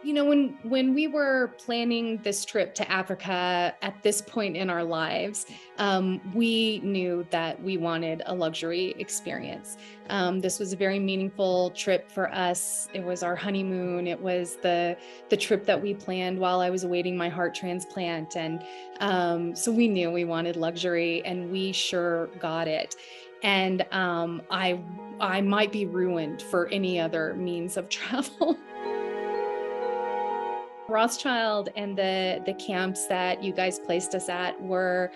When we were planning this trip to Africa at this point in our lives, we knew that we wanted a luxury experience. This was a very meaningful trip for us. It was our honeymoon. It was the trip that we planned while I was awaiting my heart transplant, and so we knew we wanted luxury, and we sure got it. And I might be ruined for any other means of travel. Rothschild and the camps that you guys placed us at were,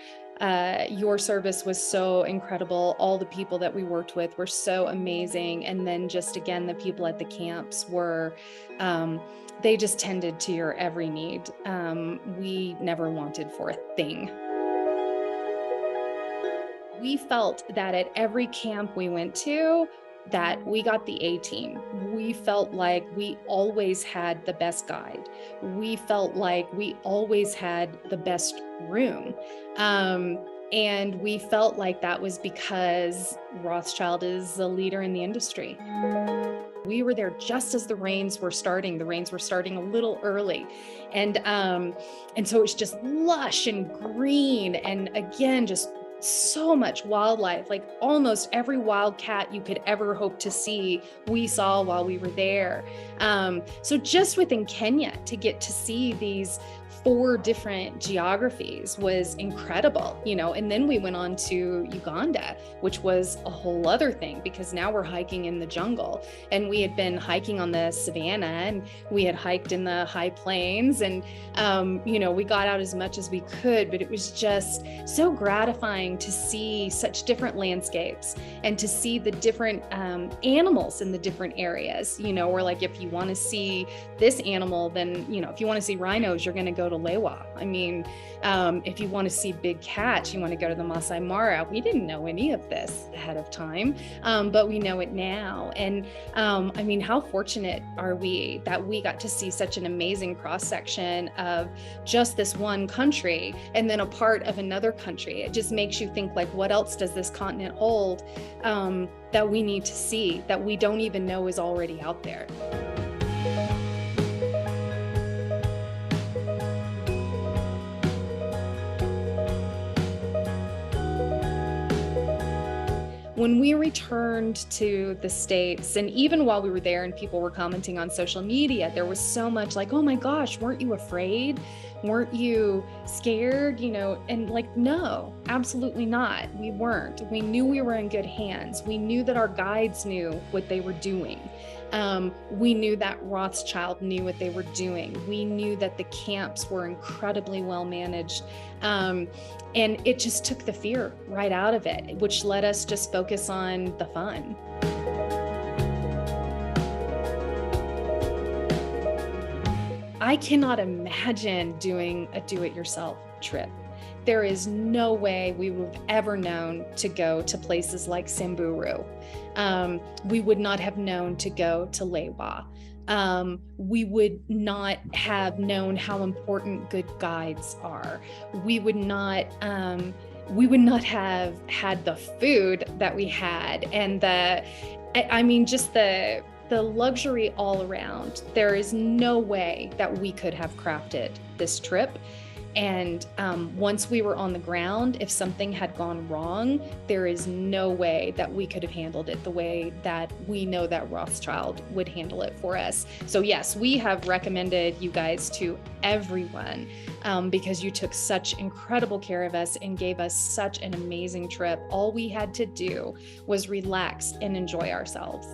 your service was so incredible. All the people that we worked with were so amazing. And then just again, the people at the camps were, they just tended to your every need. We never wanted for a thing. We felt that at every camp we went to, that we got the A team. We felt like we always had the best guide. We felt like we always had the best room. And we felt like that was because Rothschild is the leader in the industry. We were there just as the rains were starting. The rains were starting a little early. And so it was just lush and green. And again, just so much wildlife, like almost every wildcat you could ever hope to see, we saw while we were there. So just within Kenya, to get to see these 4 different geographies was incredible, and then we went on to Uganda, which was a whole other thing, because now we're hiking in the jungle, and we had been hiking on the savannah, and we had hiked in the high plains, and we got out as much as we could, but it was just so gratifying to see such different landscapes and to see the different animals in the different areas. Or like, if you want to see this animal, then if you want to see rhinos, you're going to go to Lewa. I mean, if you want to see big cats, you want to go to the Masai Mara. We didn't know any of this ahead of time, but we know it now. And I mean, how fortunate are we that we got to see such an amazing cross-section of just this one country and then a part of another country. It just makes you think, like, what else does this continent hold that we need to see, that we don't even know is already out there? When we returned to the States, and even while we were there and people were commenting on social media, there was so much like, oh my gosh, weren't you afraid? Weren't you scared? And like, no, absolutely not. We weren't. We knew we were in good hands. We knew that our guides knew what they were doing. We knew that Rothschild knew what they were doing. We knew that the camps were incredibly well managed. And it just took the fear right out of it, which let us just focus on the fun. I cannot imagine doing a do-it-yourself trip. There is no way we would have ever known to go to places like Samburu. We would not have known to go to Lewa. We would not have known how important good guides are. We would not have had the food that we had, and just the luxury all around. There is no way that we could have crafted this trip. And once we were on the ground, if something had gone wrong, there is no way that we could have handled it the way that we know that Rothschild would handle it for us. So yes, we have recommended you guys to everyone because you took such incredible care of us and gave us such an amazing trip. All we had to do was relax and enjoy ourselves.